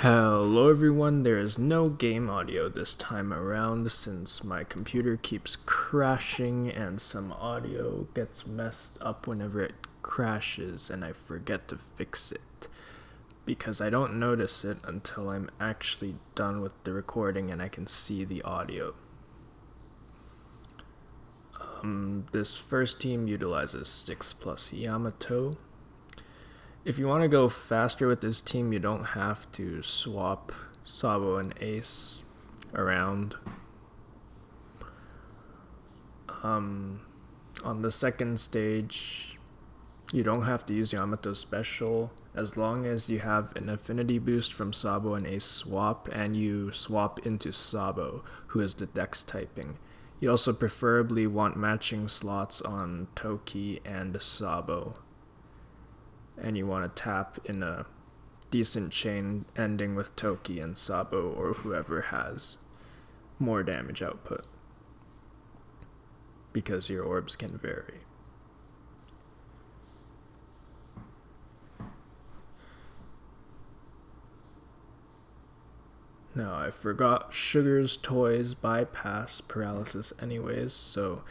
Hello everyone, there is no game audio this time around since my computer keeps crashing and some audio gets messed up whenever it crashes and I forget to fix it. Because I don't notice it until I'm actually done with the recording and I can see the audio. This first team utilizes 6 plus YAMATO. If you want to go faster with this team, you don't have to swap Sabo and Ace around. On the second stage, you don't have to use Yamato special as long as you have an affinity boost from Sabo and Ace swap and you swap into Sabo, who is the Dex typing. You also preferably want matching slots on Toki and Sabo. And you want to tap in a decent chain ending with Toki and Sabo or whoever has more damage output, because your orbs can vary. Now, I forgot Sugar's toys bypass paralysis anyways, so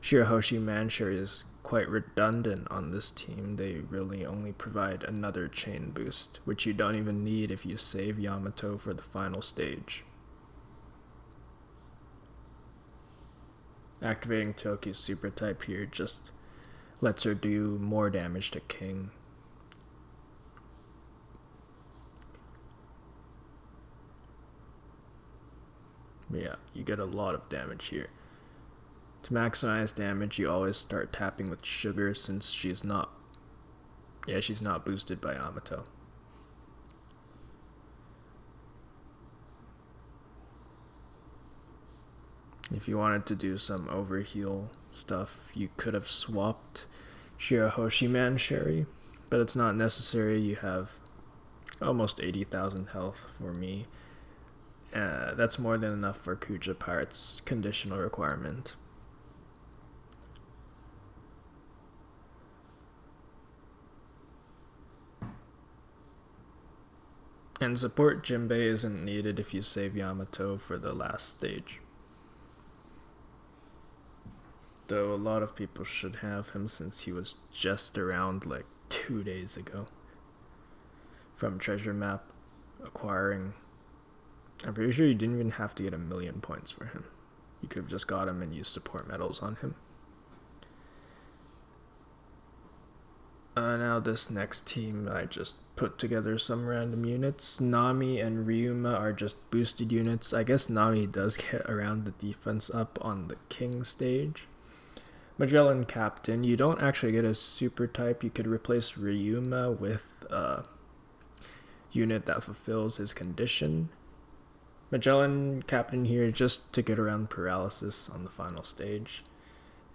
Shirahoshi Manshuri is quite redundant on this team. They really only provide another chain boost, which you don't even need if you save Yamato for the final stage. Activating Toki's super type here just lets her do more damage to King. Yeah, you get a lot of damage here. To maximize damage, you always start tapping with Sugar since she's not boosted by Yamato. If you wanted to do some overheal stuff, you could have swapped Shirahoshi Manshuri, but it's not necessary. You have almost 80,000 health for me. That's more than enough for Kuja Pirate's conditional requirement. And support Jinbei isn't needed if you save Yamato for the last stage. Though a lot of people should have him since he was just around like 2 days ago. From treasure map acquiring. I'm pretty sure you didn't even have to get 1,000,000 points for him. You could have just got him and used support medals on him. Now this next team, I just put together some random units. Nami and Ryuma are just boosted units. I guess Nami does get around the defense up on the King stage. Magellan Captain, you don't actually get a super type. You could replace Ryuma with a unit that fulfills his condition. Magellan Captain here just to get around paralysis on the final stage.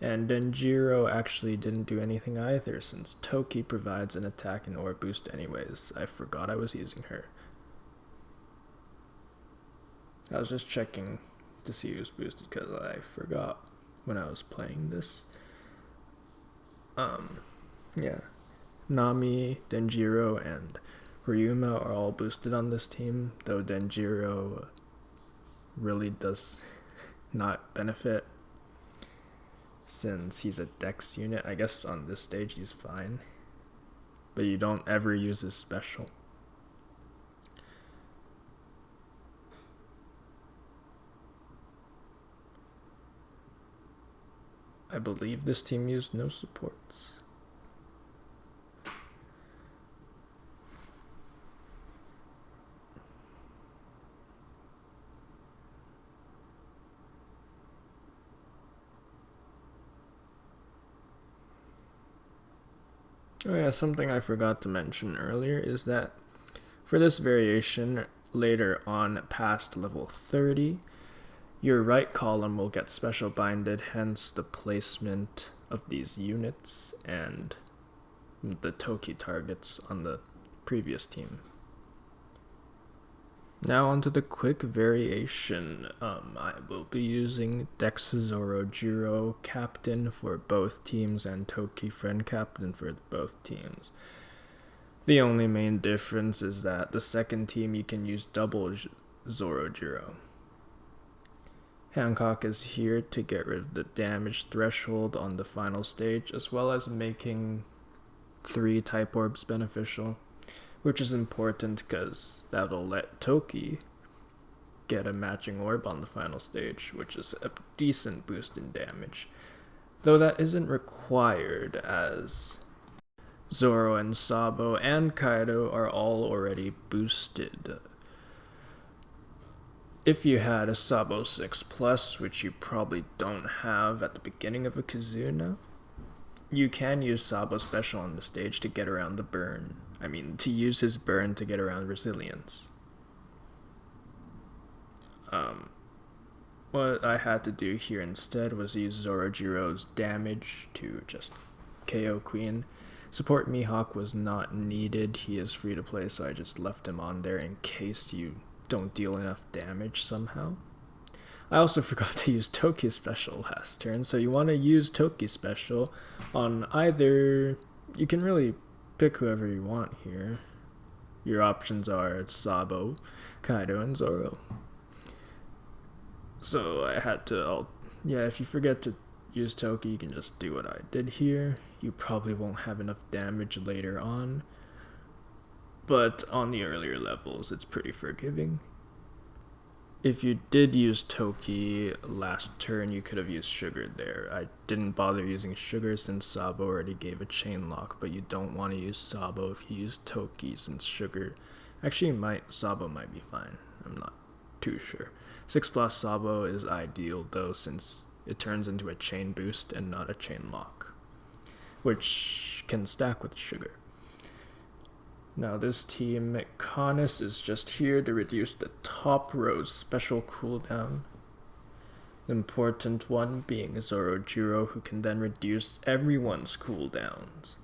And Denjiro actually didn't do anything either since Toki provides an attack and orb boost anyways. I forgot I was using her. I was just checking to see who's boosted because I forgot when I was playing this. Yeah. Nami, Denjiro, and Ryuma are all boosted on this team, though Denjiro really does not benefit since he's a Dex unit. I guess on this stage he's fine, but you don't ever use his special. I believe this team used no supports. Oh yeah, something I forgot to mention earlier is that for this variation, later on past level 30, your right column will get special binded, hence the placement of these units and the Toki targets on the previous team. Now onto the quick variation. I will be using Dex Zorojiro Captain for both teams and Toki Friend Captain for both teams. The only main difference is that the second team you can use double Zorojiro. Hancock is here to get rid of the damage threshold on the final stage, as well as making 3 type orbs beneficial, which is important because that'll let Toki get a matching orb on the final stage, which is a decent boost in damage, though that isn't required as Zoro and Sabo and Kaido are all already boosted. If you had a Sabo 6+, which you probably don't have at the beginning of a Kizuna, you can use Sabo special on the stage to get around the burn. To use his burn to get around resilience. What I had to do here instead was use Zorojiro's damage to just KO Queen. Support Mihawk was not needed, he is free to play, so I just left him on there in case you don't deal enough damage somehow. I also forgot to use Toki special last turn, so you want to use Toki special on either... You can really pick whoever you want here. Your options are Sabo, Kaido, and Zoro. So I had to... if you forget to use Toki, you can just do what I did here. You probably won't have enough damage later on, but on the earlier levels, it's pretty forgiving. If you did use Toki last turn, you could have used Sugar there. I didn't bother using Sugar since Sabo already gave a chain lock, but you don't want to use Sabo if you use Toki since Sugar... Actually, Sabo might be fine. I'm not too sure. 6+ Sabo is ideal though, since it turns into a chain boost and not a chain lock, which can stack with Sugar. Now this team, Canis is just here to reduce the top row's special cooldown. The important one being Zorojiro, who can then reduce everyone's cooldowns.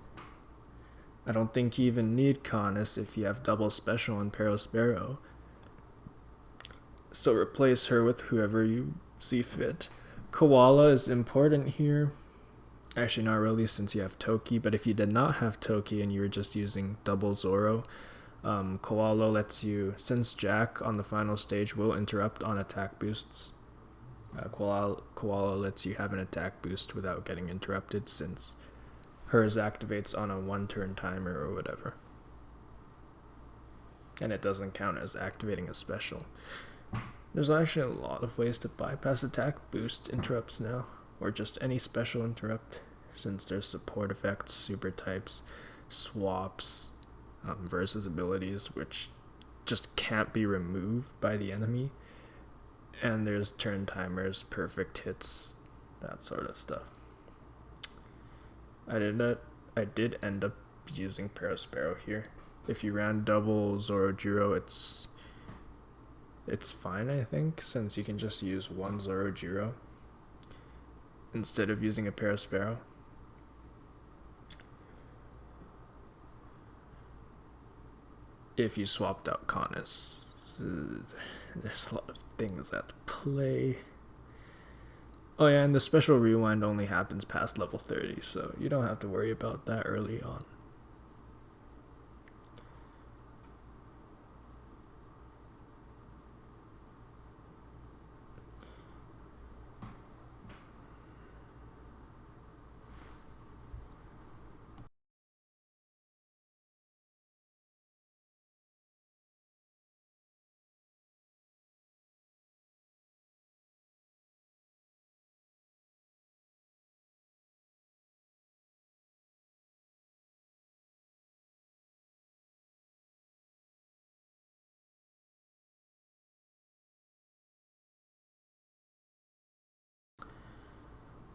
I don't think you even need Canis if you have double special and Perospero, so replace her with whoever you see fit. Koala is important here. Actually, not really since you have Toki, but if you did not have Toki and you were just using double Zoro, Koala lets you, since Jack on the final stage will interrupt on attack boosts, Koala lets you have an attack boost without getting interrupted, since hers activates on a 1-turn timer or whatever. And it doesn't count as activating a special. There's actually a lot of ways to bypass attack boost interrupts now, or just any special interrupt, since there's support effects, super types, swaps, versus abilities, which just can't be removed by the enemy, and there's turn timers, perfect hits, that sort of stuff. I did end up using Perospero here. If you ran double Zorojiro, it's fine, I think, since you can just use one Zorojiro instead of using a Perospero. If you swapped out Canis, there's a lot of things at play. Oh yeah, and the special rewind only happens past level 30, so you don't have to worry about that early on.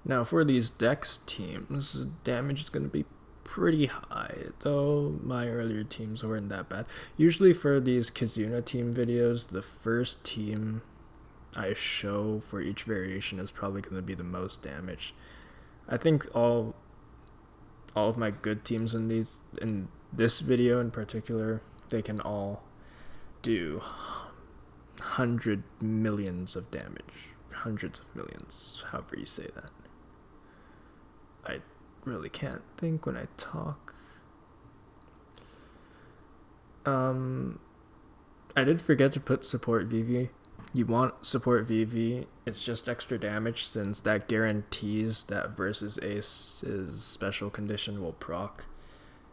Now for these Dex teams, damage is going to be pretty high, though my earlier teams weren't that bad. Usually for these Kizuna team videos, the first team I show for each variation is probably going to be the most damage. I think all of my good teams in this video in particular, they can all do 100 millions of damage. Hundreds of millions, however you say that. I really can't think when I talk. I did forget to put support VV. You want support VV, it's just extra damage since that guarantees that versus Ace's special condition will proc.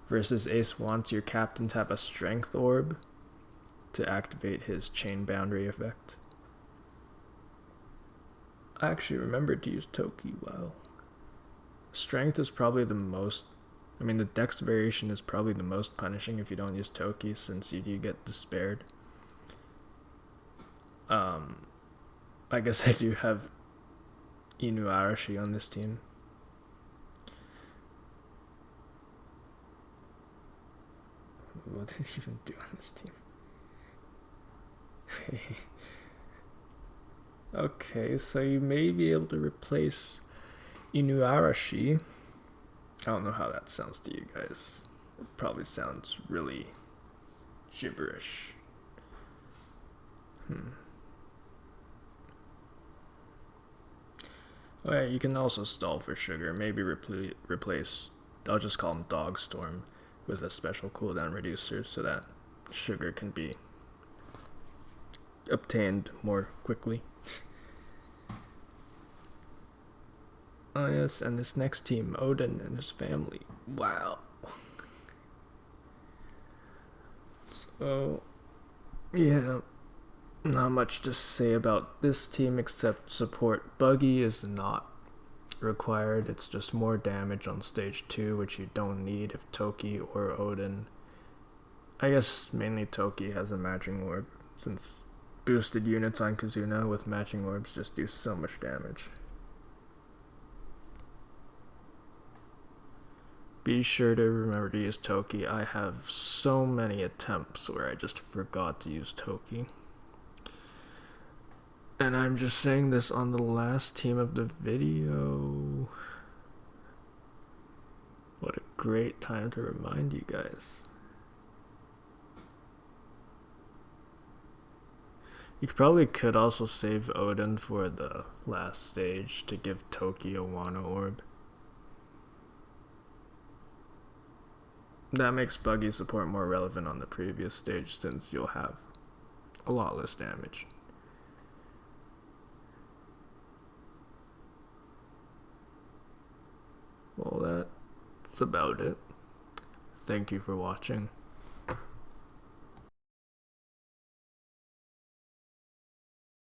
Versus Ace wants your captain to have a strength orb to activate his chain boundary effect. I actually remembered to use Toki. Wow. Strength is probably the most. The dex variation is probably the most punishing if you don't use Toki, since you do get despaired. I guess I do have Inu Arashi on this team. What did he even do on this team? Okay, so you may be able to replace Inu Arashi. I don't know how that sounds to you guys. It probably sounds really gibberish. Alright, you can also stall for Sugar. Maybe replace, I'll just call him Dogstorm, with a special cooldown reducer so that Sugar can be obtained more quickly. Oh yes, and this next team, Odin and his family. Wow. So, yeah, not much to say about this team except support Buggy is not required. It's just more damage on stage 2, which you don't need if Toki or Odin. I guess mainly Toki has a matching orb, since boosted units on Kizuna with matching orbs just do so much damage. Be sure to remember to use Toki. I have so many attempts where I just forgot to use Toki. And I'm just saying this on the last team of the video. What a great time to remind you guys. You probably could also save Odin for the last stage to give Toki a Wano orb. That makes Buggy support more relevant on the previous stage since you'll have a lot less damage. Well, that's about it. Thank you for watching.